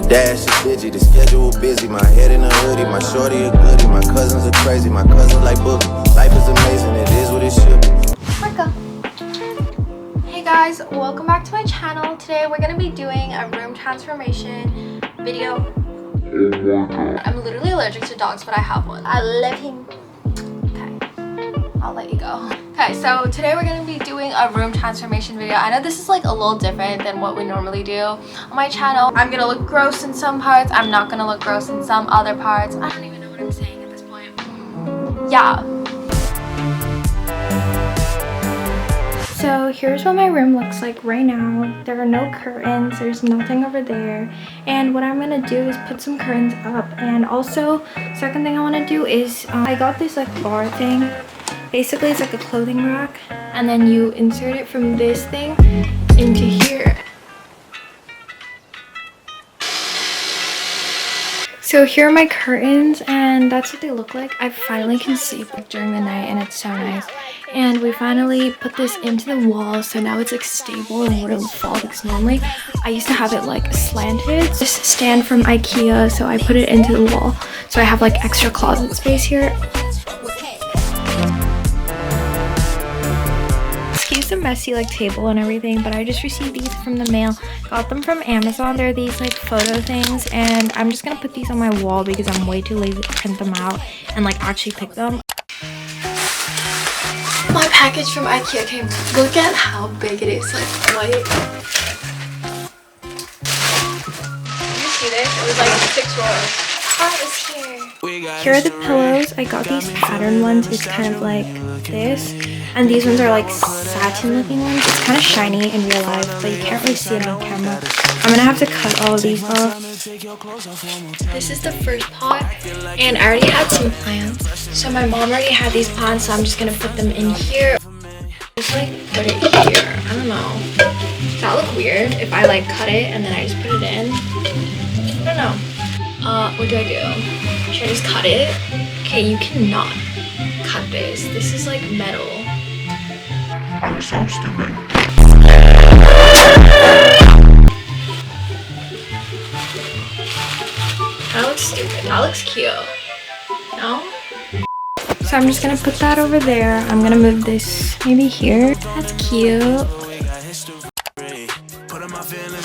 dash is busy, the schedule busy. My head in a hoodie, my shorty a goodie. My cousins are crazy, my cousins like boogie. Life is amazing, it is what it should be. Marco. Hey guys, welcome back to my channel. Today we're gonna be doing a room transformation video. I'm literally allergic to dogs, but I have one. I love him. Okay, I'll let you go. Okay, so today we're gonna be doing a room transformation video. I know this is like a little different than what we normally do on my channel. I'm gonna look gross in some parts. I'm not gonna look gross in some other parts. I don't even know what I'm saying at this point. Yeah. So here's what my room looks like right now. There are no curtains, there's nothing over there. And what I'm gonna do is put some curtains up. And also, second thing I wanna do is, I got this like bar thing. Basically it's like a clothing rack. And then you insert it from this thing into here. So here are my curtains and that's what they look like. I finally can sleep during the night and it's so nice. And we finally put this into the wall, so now it's like stable and wouldn't fall because normally I used to have it like slanted. This stand from IKEA, so I put it into the wall. So I have like extra closet space here. Excuse the messy like table and everything, but I just received these from the mail. Got them from Amazon. They're these like photo things and I'm just gonna put these on my wall because I'm way too lazy to print them out and like actually pick them. My package from IKEA came. Look at how big it is, like white. Did you see this? It was like 6 rolls. Car is here. Here are the pillows. I got these pattern ones. It's kind of like this. And these ones are like satin looking ones. It's kind of shiny in real life, but you can't really see it on camera. I'm gonna have to cut all of these off. This is the first pot, and I already had some plants. So my mom already had these plants, so I'm just gonna put them in here. Just like put it here. I don't know. Does that look weird if I like cut it and then I just put it in? I don't know. What do I do? Should I just cut it? Okay, you cannot cut this. This is like metal. I'm so stupid. That looks stupid. That looks cute. No? So I'm just gonna put that over there. I'm gonna move this maybe here. That's cute.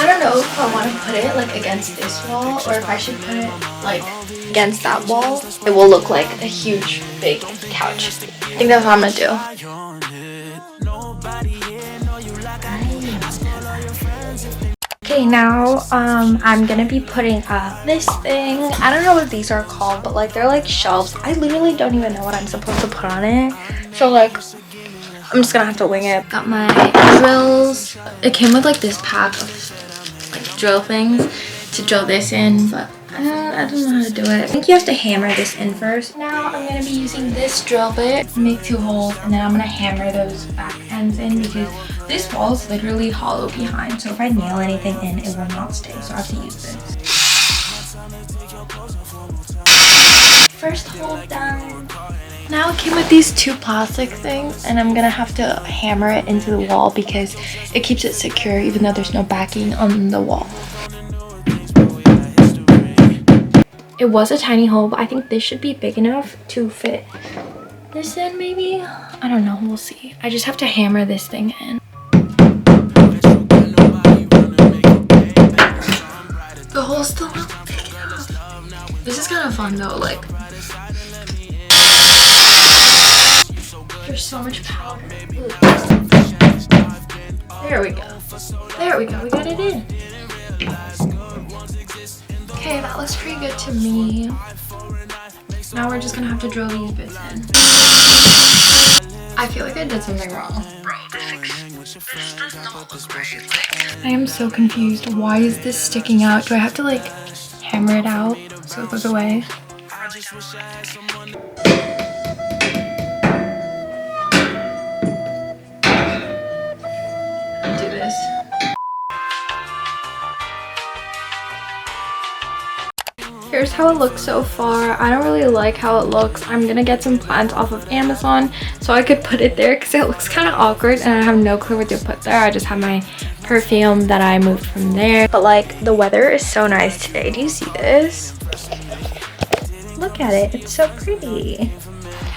I don't know if I want to put it like against this wall or if I should put it like against that wall. It will look like a huge big couch. I think that's what I'm gonna do. Okay, now I'm gonna be putting up this thing. I don't know what these are called, but like they're like shelves. I literally don't even know what I'm supposed to put on it. So like I'm just gonna have to wing it. Got my drills. It came with like this pack of like drill things to drill this in, but I don't know how to do it. I think you have to hammer this in first. Now I'm gonna be using this drill bit to make 2 holes, and then I'm gonna hammer those back ends in because this wall is literally hollow behind. So if I nail anything in, it will not stay. So I have to use this. First hole done. Now it came with these 2 plastic things, and I'm gonna have to hammer it into the wall because it keeps it secure even though there's no backing on the wall. It was a tiny hole, but I think this should be big enough to fit this in maybe? I don't know, we'll see. I just have to hammer this thing in. The hole's still not big enough. This is kind of fun though, like there's so much powder. There we go. There we go. We got it in. Okay, that looks pretty good to me. Now we're just gonna have to drill these bits in. I feel like I did something wrong. Bro, this does not look right. I am so confused. Why is this sticking out? Do I have to like hammer it out so it goes away? Do this. Here's how it looks so far. I don't really like how it looks. I'm gonna get some plants off of Amazon so I could put it there because it looks kind of awkward and I have no clue what to put there. I just have my perfume that I moved from there. But like the weather is so nice today. Do you see this? Look at it, it's so pretty.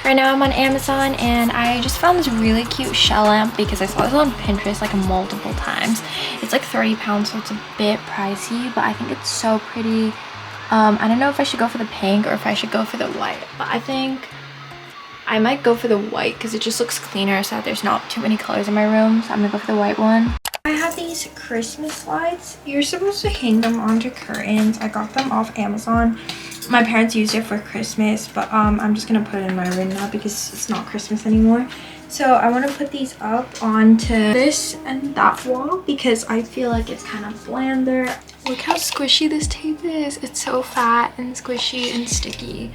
Right now I'm on Amazon and I just found this really cute shell lamp because I saw this on Pinterest like multiple times. It's like 30 pounds, so it's a bit pricey, but I think it's so pretty. I don't know if I should go for the pink or if I should go for the white, but I think I might go for the white because it just looks cleaner so that there's not too many colors in my room. So I'm gonna go for the white one. I have these Christmas lights. You're supposed to hang them onto curtains. I got them off Amazon. My parents used it for Christmas, but I'm just gonna put it in my room now because it's not Christmas anymore. So I want to put these up onto this and that wall because I feel like it's kind of bland there. Look how squishy this tape is. It's so fat and squishy and sticky.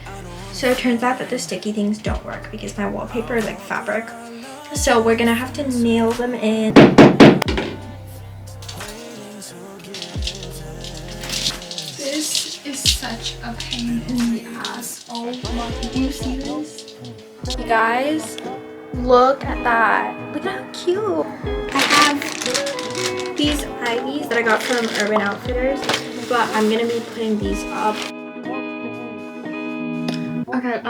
So it turns out that the sticky things don't work because my wallpaper is like fabric. So we're gonna have to nail them in. This is such a pain in the ass. Oh my, do you see this? You guys, look at that. Look at how cute. I have these ivies that I got from Urban Outfitters, but I'm gonna be putting these up. Okay,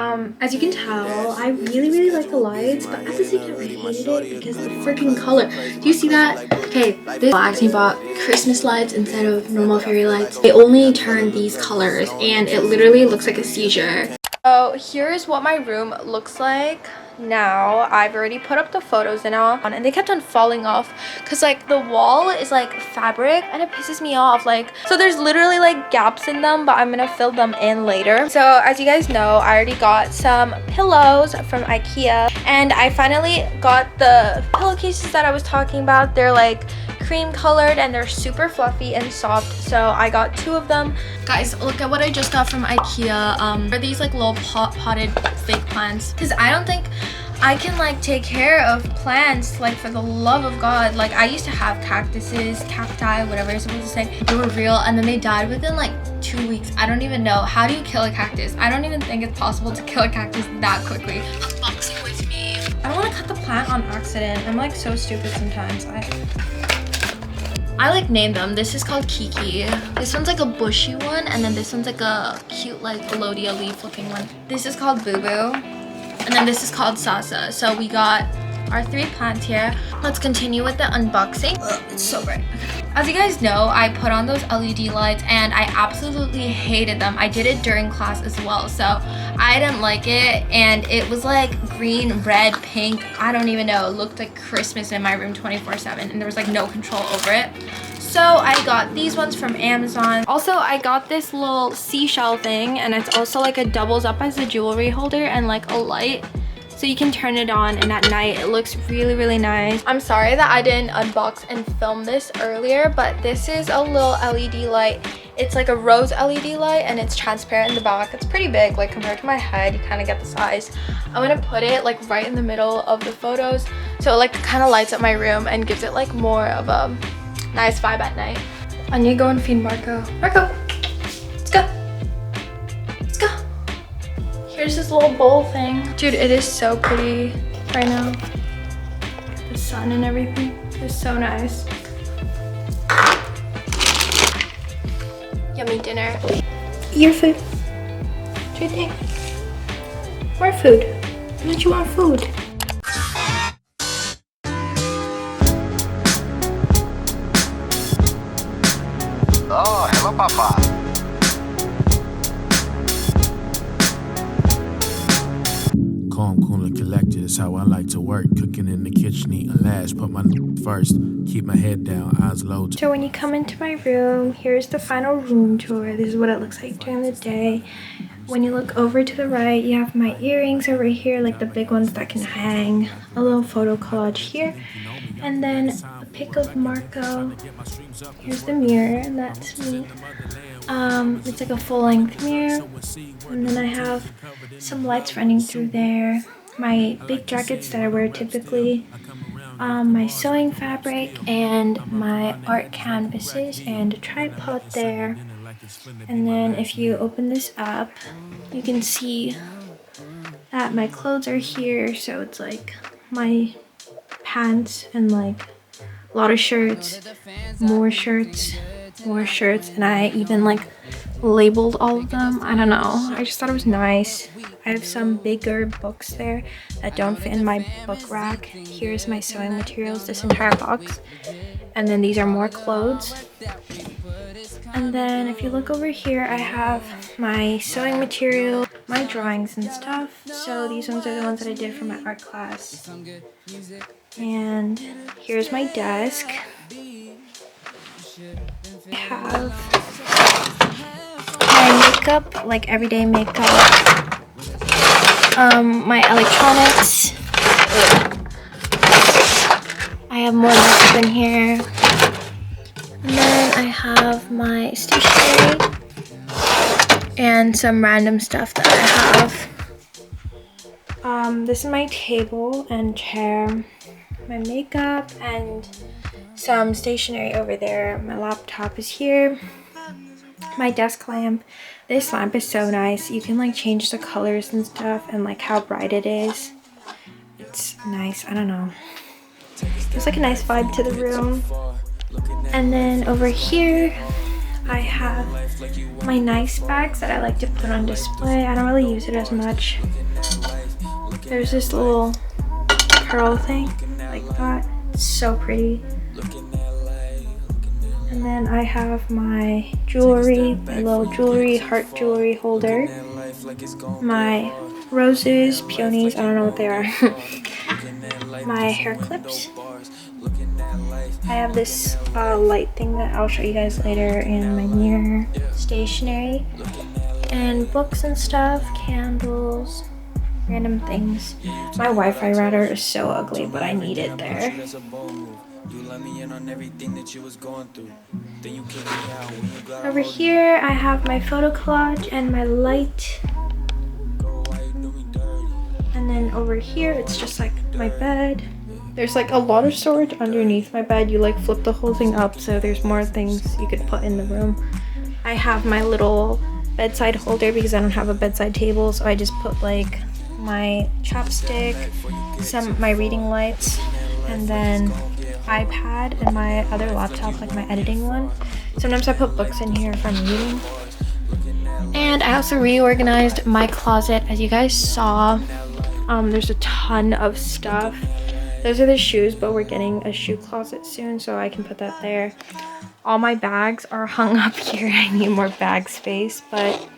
as you can tell, I really like the lights, but at the same time I hated it because the freaking color. Do you see that? Okay, this I actually bought Christmas lights instead of normal fairy lights. They only turn these colors and it literally looks like a seizure. So here's what my room looks like now. I've already put up the photos and all, and they kept on falling off because like the wall is like fabric and it pisses me off. Like, so there's literally like gaps in them, but I'm gonna fill them in later. So as you guys know, I already got some pillows from IKEA and I finally got the pillowcases that I was talking about. They're like cream colored and they're super fluffy and soft, so I got 2 of them. Guys, look at what I just got from IKEA. Are these like little potted fake plants because I don't think I can like take care of plants, like for the love of God. Like I used to have cactuses, cacti, whatever you're supposed to say. They were real and then they died within like 2 weeks. I don't even know. How do you kill a cactus? I don't even think it's possible to kill a cactus that quickly. Unboxing with me. I don't want to cut the plant on accident. I'm like so stupid sometimes. I like named them. This is called Kiki. This one's like a bushy one, and then this one's like a cute like Elodia leaf looking one. This is called Boo Boo, and then this is called Sasa. So we got our 3 plants here. Let's continue with the unboxing. Ugh, it's so bright. Okay. As you guys know, I put on those LED lights and I absolutely hated them. I did it during class as well, so I didn't like it, and it was like green, red, pink. I don't even know. It looked like Christmas in my room 24/7, and there was like no control over it. So I got these ones from Amazon. Also, I got this little seashell thing, and it's also like it doubles up as a jewelry holder and like a light. So you can turn it on, and at night it looks really nice. I'm sorry that I didn't unbox and film this earlier, but this is a little LED light. It's like a rose LED light and it's transparent in the back. It's pretty big, like compared to my head, you kind of get the size. I'm gonna put it like right in the middle of the photos, so it like kind of lights up my room and gives it like more of a nice vibe at night. I need to go and feed Marco. Marco, let's go. Let's go. Here's this little bowl thing. Dude, it is so pretty right now. The sun and everything is so nice. Yummy dinner. Eat your food. What do you think? More food. Why don't you want food? Oh, hello, Papa. Calm, cool, and collected is how I like to work. Cooking in the kitchen, eating last, put my first. Keep my head down, eyes low. So when you come into my room, here's the final room tour. This is what it looks like during the day. When you look over to the right, you have my earrings over here, like the big ones that can hang. A little photo collage here. And then a pic of Marco. Here's the mirror, and that's me. It's like a full-length mirror. And then I have some lights running through there. My big jackets that I wear typically. My sewing fabric and my art canvases and a tripod there. And then if you open this up, you can see that my clothes are here. So it's like my pants and like A lot of shirts, more shirts, more shirts, and I even like labeled all of them. I don't know, I just thought it was nice. I have some bigger books there that don't fit in my book rack. Here's my sewing materials, this entire box, and then these are more clothes. And then if you look over here, I have my sewing material, my drawings and stuff. So these ones are the ones that I did for my art class. And here's my desk. I have my makeup, like everyday makeup. My electronics. I have more makeup in here. And then I have my stationery and some random stuff that I have. This is my table and chair, my makeup, and some stationery over there. My laptop is here. My desk lamp. This lamp is so nice. You can like change the colors and stuff and like how bright it is. It's nice. I don't know. There's like a nice vibe to the room. And then over here I have my nice bags that I like to put on display. I don't really use it as much. There's this little pearl thing like that. It's so pretty. And then I have my jewelry, my little jewelry, heart jewelry holder. My roses, peonies, I don't know what they are. My hair clips. I have this light thing that I'll show you guys later, and my mirror, stationery, and books and stuff, candles, random things. My Wi-Fi router is so ugly, but I need it there. Over here I have my photo collage and my light. And then over here it's just like my bed. There's like a lot of storage underneath my bed. You like flip the whole thing up, so there's more things you could put in the room. I have my little bedside holder because I don't have a bedside table, so I just put like my chopstick, my reading lights, and then iPad and my other laptop, like my editing one. Sometimes I put books in here if I'm reading. And I also reorganized my closet. As you guys saw, there's a ton of stuff. Those are the shoes, but we're getting a shoe closet soon, so I can put that there. All my bags are hung up here. I need more bag space, but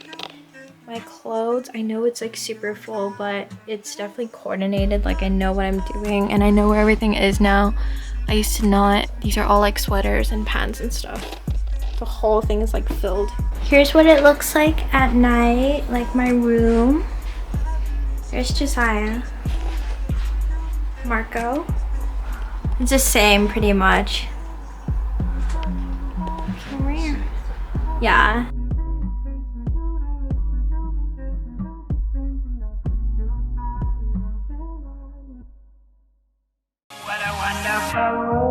my clothes, I know it's like super full, but it's definitely coordinated. Like I know what I'm doing and I know where everything is now. I used to not. These are all like sweaters and pants and stuff. The whole thing is like filled. Here's what it looks like at night, like my room. There's Josiah. Marco. It's the same pretty much. Come here. Yeah. What a wonderful